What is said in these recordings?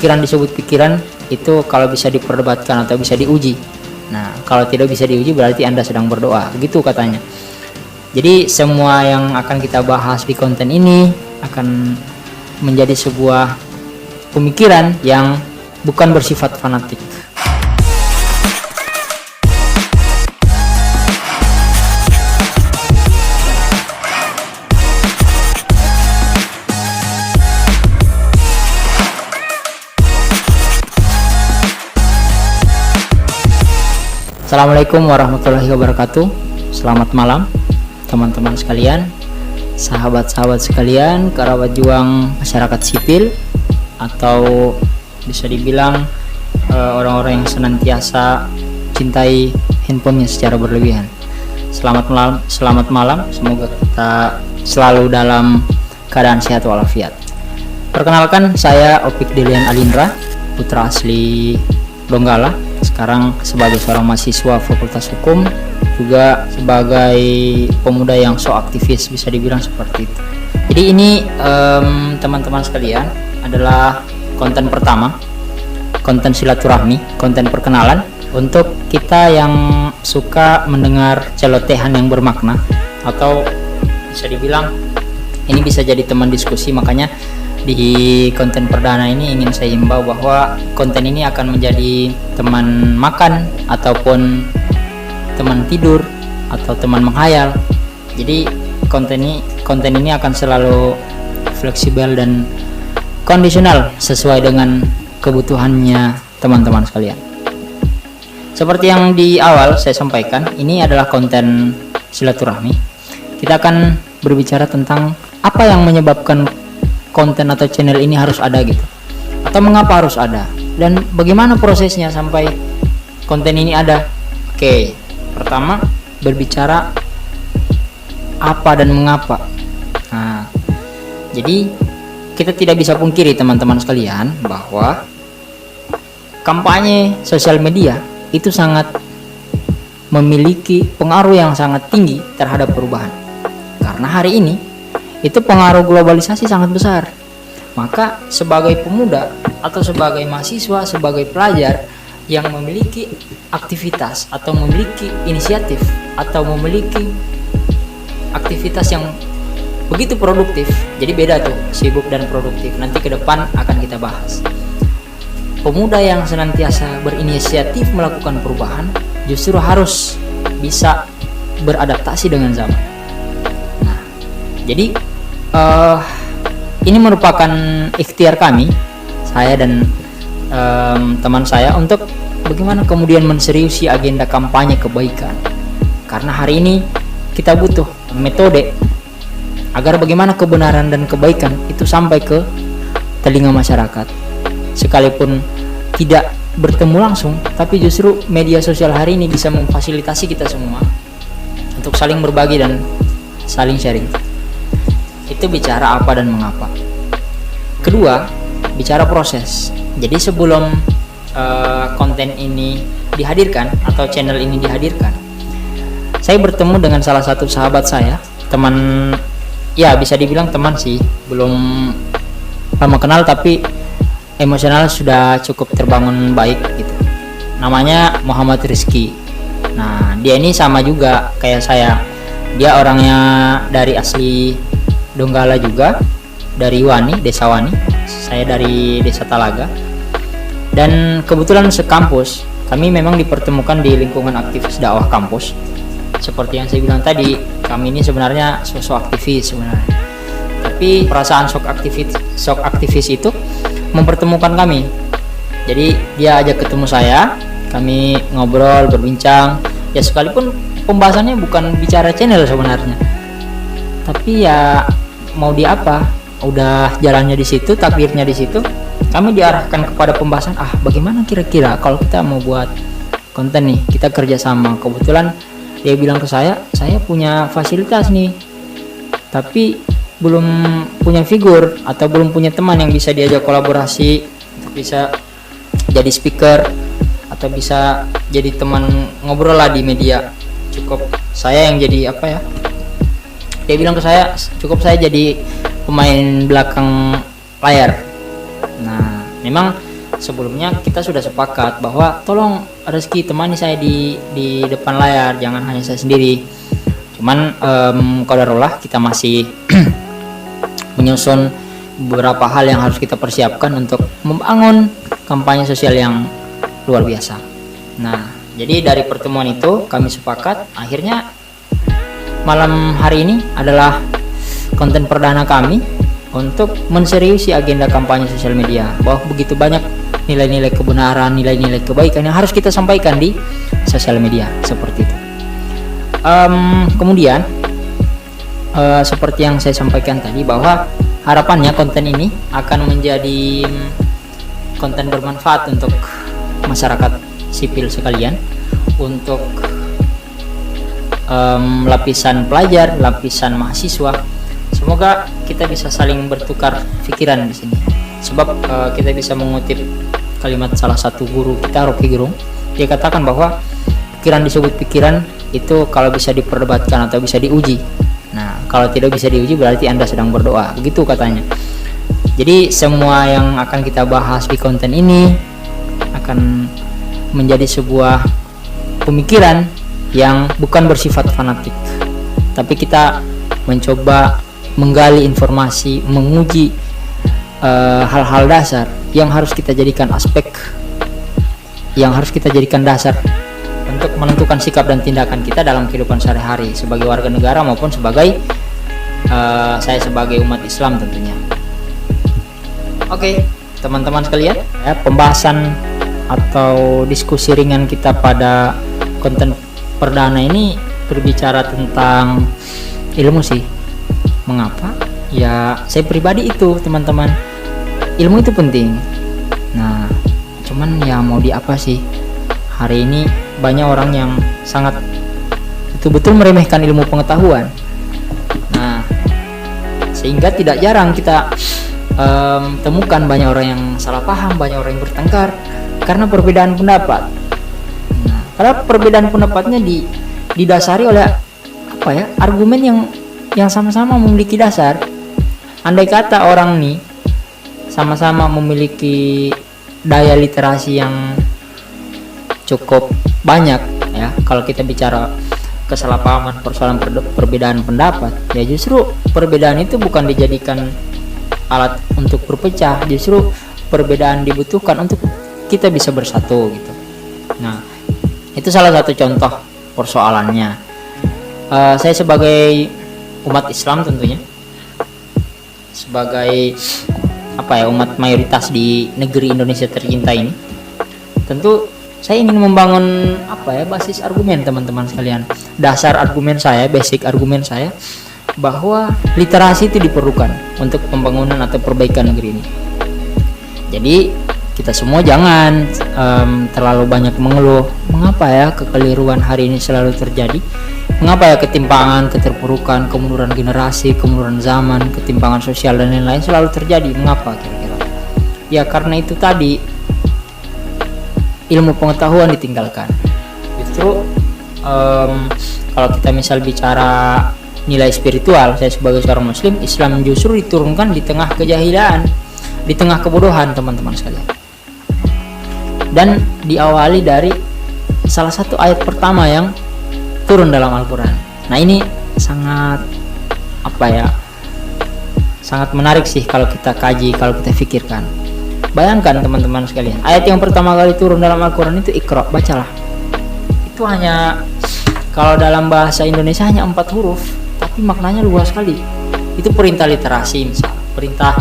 pikiran disebut pikiran itu kalau bisa diperdebatkan atau bisa diuji. Nah, kalau tidak bisa diuji berarti Anda sedang berdoa, begitu katanya. Jadi semua yang akan kita bahas di konten ini akan menjadi sebuah pemikiran yang bukan bersifat fanatik. Assalamualaikum warahmatullahi wabarakatuh. Selamat malam teman-teman sekalian, sahabat-sahabat sekalian, kerabat juang masyarakat sipil, atau bisa dibilang orang-orang yang senantiasa cintai handphonenya secara berlebihan. Selamat malam. Semoga kita selalu dalam keadaan sehat walafiat. Perkenalkan, saya Opik Delian Alindra, putra asli Donggala. Sekarang sebagai seorang mahasiswa Fakultas Hukum, juga sebagai pemuda yang so aktivis, bisa dibilang seperti itu. Jadi ini teman-teman sekalian adalah konten pertama, konten silaturahmi, konten perkenalan untuk kita yang suka mendengar celotehan yang bermakna, atau bisa dibilang ini bisa jadi teman diskusi. Makanya di konten perdana ini ingin saya himbau bahwa konten ini akan menjadi teman makan ataupun teman tidur atau teman menghayal. Jadi konten ini akan selalu fleksibel dan kondisional sesuai dengan kebutuhannya teman-teman sekalian. Seperti yang di awal saya sampaikan, ini adalah konten silaturahmi. Kita akan berbicara tentang apa yang menyebabkan konten atau channel ini harus ada gitu, atau mengapa harus ada, dan bagaimana prosesnya sampai konten ini ada. Oke, pertama berbicara apa dan mengapa. Nah, jadi kita tidak bisa pungkiri teman-teman sekalian bahwa kampanye sosial media itu sangat memiliki pengaruh yang sangat tinggi terhadap perubahan, karena hari ini itu pengaruh globalisasi sangat besar. Maka sebagai pemuda atau sebagai mahasiswa, sebagai pelajar yang memiliki aktivitas atau memiliki inisiatif atau memiliki aktivitas yang begitu produktif, jadi beda tuh sibuk dan produktif, nanti ke depan akan kita bahas. Pemuda yang senantiasa berinisiatif melakukan perubahan justru harus bisa beradaptasi dengan zaman. Nah, jadi ini merupakan ikhtiar kami, saya dan teman saya, untuk bagaimana kemudian menseriusi agenda kampanye kebaikan. Karena hari ini kita butuh metode agar bagaimana kebenaran dan kebaikan itu sampai ke telinga masyarakat. Sekalipun tidak bertemu langsung, tapi justru media sosial hari ini bisa memfasilitasi kita semua untuk saling berbagi dan saling sharing. Itu bicara apa dan mengapa. Kedua, bicara proses. Jadi sebelum konten ini dihadirkan atau channel ini dihadirkan, saya bertemu dengan salah satu sahabat saya, teman, ya bisa dibilang teman sih, belum lama kenal tapi emosional sudah cukup terbangun baik gitu. Namanya Muhammad Rizky. Nah, dia ini sama juga kayak saya. Dia orangnya dari asli Donggala juga, dari Wani, Desa Wani. Saya dari Desa Talaga. Dan kebetulan sekampus, kami memang dipertemukan di lingkungan aktivis dakwah kampus. Seperti yang saya bilang tadi, kami ini sebenarnya sosok aktivis sebenarnya. Tapi perasaan sok aktivis itu mempertemukan kami. Jadi dia ajak ketemu saya, kami ngobrol, berbincang. Ya sekalipun pembahasannya bukan bicara channel sebenarnya. Tapi ya mau di apa, udah jalannya di situ, takdirnya di situ, kami diarahkan kepada pembahasan bagaimana kira-kira kalau kita mau buat konten nih, kita kerjasama. Kebetulan dia bilang ke saya punya fasilitas nih, tapi belum punya figur atau belum punya teman yang bisa diajak kolaborasi, bisa jadi speaker atau bisa jadi teman ngobrol lah di media. Cukup saya yang jadi apa ya, dia bilang ke saya cukup saya jadi pemain belakang layar. Nah, memang sebelumnya kita sudah sepakat bahwa tolong Reski temani saya di depan layar, jangan hanya saya sendiri. Cuman qadarullah kita masih menyusun beberapa hal yang harus kita persiapkan untuk membangun kampanye sosial yang luar biasa. Nah, jadi dari pertemuan itu kami sepakat, akhirnya malam hari ini adalah konten perdana kami untuk menseriusi agenda kampanye sosial media, bahwa begitu banyak nilai-nilai kebenaran, nilai-nilai kebaikan yang harus kita sampaikan di sosial media, seperti itu. Kemudian seperti yang saya sampaikan tadi, bahwa harapannya konten ini akan menjadi konten bermanfaat untuk masyarakat sipil sekalian, untuk lapisan pelajar, lapisan mahasiswa. Semoga kita bisa saling bertukar pikiran di sini. Sebab kita bisa mengutip kalimat salah satu guru kita, Rocky Gerung. Dia katakan bahwa pikiran disebut pikiran itu kalau bisa diperdebatkan atau bisa diuji. Nah, kalau tidak bisa diuji berarti Anda sedang berdoa. Begitu katanya. Jadi semua yang akan kita bahas di konten ini akan menjadi sebuah pemikiran yang bukan bersifat fanatik, tapi kita mencoba menggali informasi, menguji hal-hal dasar yang harus kita jadikan dasar untuk menentukan sikap dan tindakan kita dalam kehidupan sehari-hari sebagai warga negara maupun sebagai saya sebagai umat Islam tentunya. Oke, teman-teman sekalian, ya, pembahasan atau diskusi ringan kita pada konten perdana ini berbicara tentang ilmu sih. Mengapa? Ya, saya pribadi itu, teman-teman, ilmu itu penting. Nah, cuman ya mau di apa sih? Hari ini banyak orang yang sangat betul-betul meremehkan ilmu pengetahuan. Nah, sehingga tidak jarang kita temukan banyak orang yang salah paham, banyak orang yang bertengkar karena perbedaan pendapat. Nah, karena perbedaan pendapatnya didasari oleh apa ya? Argumen yang sama-sama memiliki dasar. Andai kata orang nih sama-sama memiliki daya literasi yang cukup banyak, ya, kalau kita bicara kesalahpahaman, persoalan perbedaan pendapat, ya justru perbedaan itu bukan dijadikan alat untuk berpecah, justru perbedaan dibutuhkan untuk kita bisa bersatu gitu. Nah, itu salah satu contoh persoalannya. Saya sebagai umat Islam tentunya, sebagai umat mayoritas di negeri Indonesia tercinta ini, tentu saya ingin membangun basis argumen, teman-teman sekalian. Dasar argumen saya, basic argumen saya, bahwa literasi itu diperlukan untuk pembangunan atau perbaikan negeri ini. Jadi kita semua jangan terlalu banyak mengeluh, mengapa ya kekeliruan hari ini selalu terjadi, mengapa ya ketimpangan, keterpurukan, kemunduran generasi, kemunduran zaman, ketimpangan sosial dan lain-lain selalu terjadi. Mengapa kira-kira? Ya karena itu tadi, ilmu pengetahuan ditinggalkan. Justru kalau kita misal bicara nilai spiritual, saya sebagai seorang muslim, Islam justru diturunkan di tengah kejahilan, di tengah kebodohan, teman-teman sekalian. Dan diawali dari salah satu ayat pertama yang turun dalam Al-Quran. Nah, ini sangat sangat menarik sih kalau kita kaji, kalau kita pikirkan. Bayangkan teman-teman sekalian, ayat yang pertama kali turun dalam Al-Quran itu Iqra, bacalah. Itu hanya, kalau dalam bahasa Indonesia hanya 4 huruf, tapi maknanya luas sekali. Itu perintah literasi, misal perintah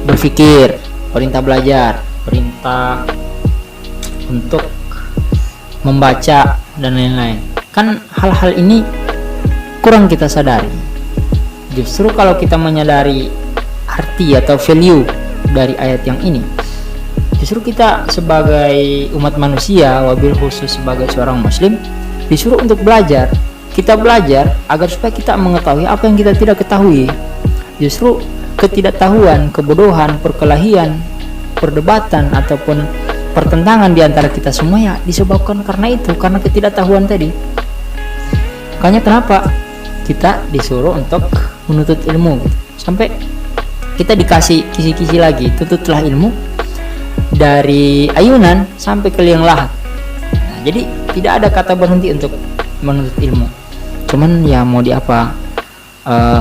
berpikir, perintah belajar, perintah untuk membaca dan lain-lain. Kan hal-hal ini kurang kita sadari. Justru kalau kita menyadari arti atau value dari ayat yang ini, justru kita sebagai umat manusia, wabil khusus sebagai seorang muslim, disuruh untuk belajar. Kita belajar agar supaya kita mengetahui apa yang kita tidak ketahui. Justru ketidaktahuan, kebodohan, perkelahian, perdebatan ataupun pertentangan di antara kita semua ya disebabkan karena ketidaktahuan tadi. Makanya kenapa kita disuruh untuk menuntut ilmu, sampai kita dikasih kisi-kisi lagi, tuntutlah ilmu dari ayunan sampai ke liang lahat. Nah, jadi tidak ada kata berhenti untuk menuntut ilmu. Cuman ya mau di apa,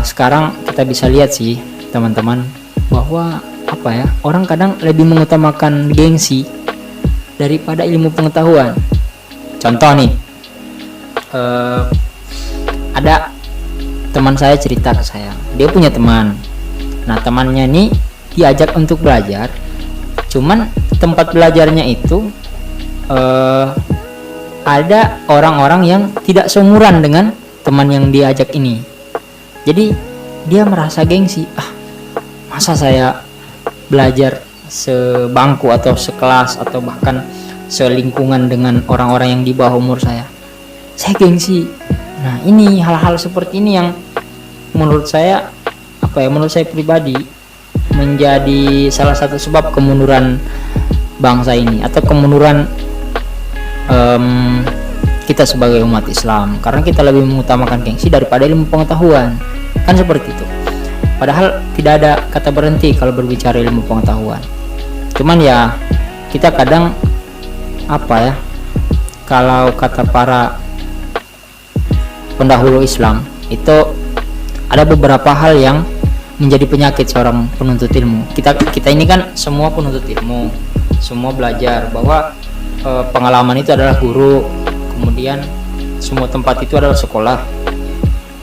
sekarang kita bisa lihat sih teman-teman, bahwa apa ya, orang kadang lebih mengutamakan gengsi daripada ilmu pengetahuan. Contoh nih, ada teman saya cerita ke saya, dia punya teman. Nah, temannya ini diajak untuk belajar, cuman tempat belajarnya itu ada orang-orang yang tidak seumuran dengan teman yang diajak ini. Jadi dia merasa gengsi, masa saya belajar sebangku atau sekelas atau bahkan selingkungan dengan orang-orang yang di bawah umur saya gengsi. Nah, ini hal-hal seperti ini yang menurut saya menurut saya pribadi menjadi salah satu sebab kemunduran bangsa ini atau kemunduran kita sebagai umat Islam, karena kita lebih mengutamakan gengsi daripada ilmu pengetahuan, kan seperti itu. Padahal tidak ada kata berhenti kalau berbicara ilmu pengetahuan. Cuman ya kita kadang kalau kata para pendahulu Islam itu ada beberapa hal yang menjadi penyakit seorang penuntut ilmu. Kita ini kan semua penuntut ilmu, semua belajar bahwa pengalaman itu adalah guru, kemudian semua tempat itu adalah sekolah.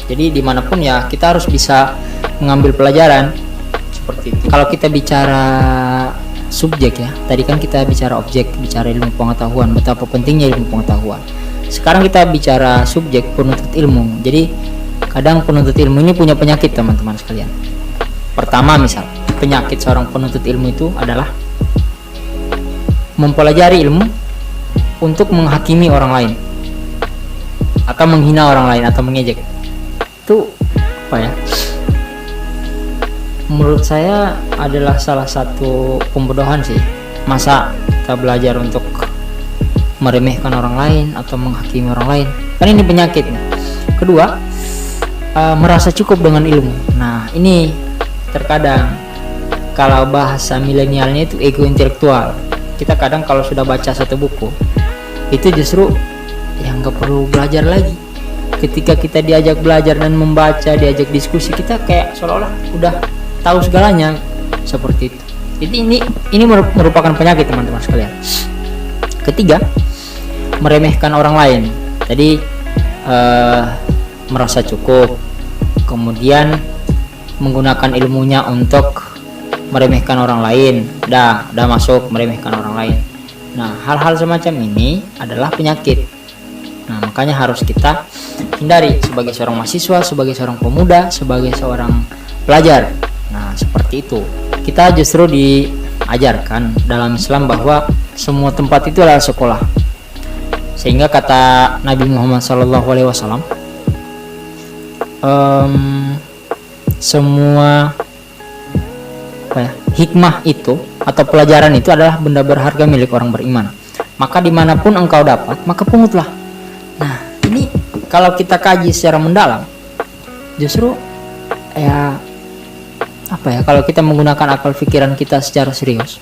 Jadi dimanapun ya kita harus bisa mengambil pelajaran seperti itu. Kalau kita bicara subjek ya, tadi kan kita bicara objek, bicara ilmu pengetahuan, betapa pentingnya ilmu pengetahuan. Sekarang kita bicara subjek, penuntut ilmu. Jadi kadang penuntut ilmu ini punya penyakit teman-teman sekalian. Pertama, misal penyakit seorang penuntut ilmu itu adalah mempelajari ilmu untuk menghakimi orang lain atau menghina orang lain atau mengejek. Itu menurut saya adalah salah satu pembodohan sih. Masa kita belajar untuk meremehkan orang lain atau menghakimi orang lain? Kan ini penyakit nih. Kedua, merasa cukup dengan ilmu. Nah, ini terkadang kalau bahasa milenialnya itu ego intelektual. Kita kadang kalau sudah baca satu buku itu justru yang nggak perlu belajar lagi. Ketika kita diajak belajar dan membaca, diajak diskusi, kita kayak seolah-olah udah tahu segalanya, seperti itu. Jadi ini merupakan penyakit teman-teman sekalian. Ketiga, meremehkan orang lain. Jadi merasa cukup, kemudian menggunakan ilmunya untuk meremehkan orang lain. Udah masuk meremehkan orang lain. Nah, hal-hal semacam ini adalah penyakit. Nah, makanya harus kita hindari sebagai seorang mahasiswa, sebagai seorang pemuda, sebagai seorang pelajar. Nah, seperti itu. Kita justru diajarkan dalam Islam bahwa semua tempat itu adalah sekolah. Sehingga kata Nabi Muhammad SAW, semua hikmah itu atau pelajaran itu adalah benda berharga milik orang beriman. Maka dimanapun engkau dapat, maka pungutlah. Nah, ini kalau kita kaji secara mendalam, justru kalau kita menggunakan akal pikiran kita secara serius,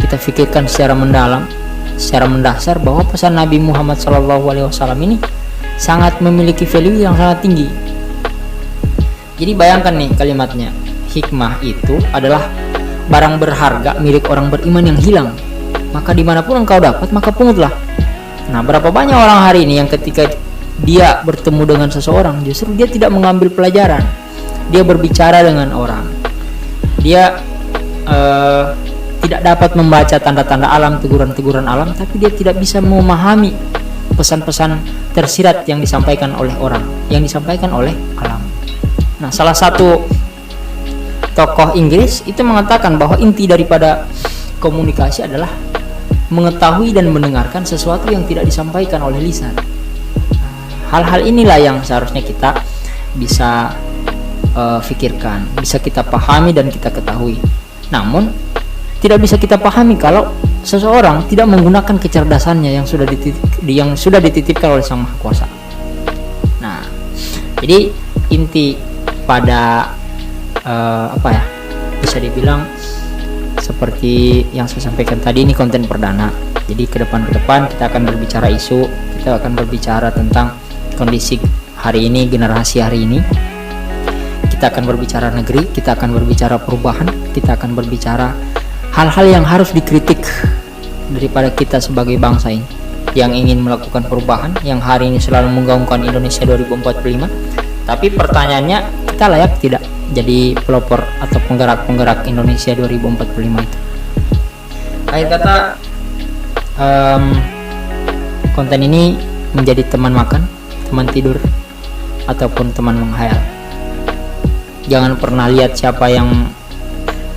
kita pikirkan secara mendalam, secara mendasar, bahwa pesan Nabi Muhammad SAW ini sangat memiliki value yang sangat tinggi. Jadi bayangkan nih kalimatnya, hikmah itu adalah barang berharga milik orang beriman yang hilang. Maka dimanapun engkau dapat, maka pungutlah. Nah, berapa banyak orang hari ini yang ketika dia bertemu dengan seseorang, justru dia tidak mengambil pelajaran. Dia berbicara dengan orang, dia tidak dapat membaca tanda-tanda alam, teguran-teguran alam, tapi dia tidak bisa memahami pesan-pesan tersirat yang disampaikan oleh orang, yang disampaikan oleh alam. Nah, salah satu tokoh Inggris itu mengatakan bahwa inti daripada komunikasi adalah mengetahui dan mendengarkan sesuatu yang tidak disampaikan oleh lisan. Hal-hal inilah yang seharusnya kita bisa pikirkan, bisa kita pahami dan kita ketahui. Namun tidak bisa kita pahami kalau seseorang tidak menggunakan kecerdasannya yang sudah dititipkan oleh Sang Maha Kuasa. Nah, jadi inti pada bisa dibilang seperti yang saya sampaikan tadi, ini konten perdana. Jadi ke depan kita akan berbicara isu, kita akan berbicara tentang kondisi hari ini, generasi hari ini. Kita akan berbicara negeri, kita akan berbicara perubahan, kita akan berbicara hal-hal yang harus dikritik daripada kita sebagai bangsa ini yang ingin melakukan perubahan, yang hari ini selalu menggaungkan Indonesia 2045. Tapi pertanyaannya, kita layak tidak jadi pelopor atau penggerak Indonesia 2045 itu? Akhir kata, konten ini menjadi teman makan, teman tidur, ataupun teman menghayal. Jangan pernah lihat siapa yang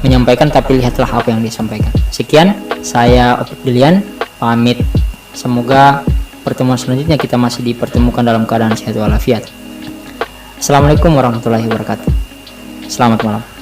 menyampaikan, tapi lihatlah apa yang disampaikan. Sekian, saya Opik Dilian pamit. Semoga pertemuan selanjutnya kita masih dipertemukan dalam keadaan sehat walafiat. Assalamualaikum warahmatullahi wabarakatuh. Selamat malam.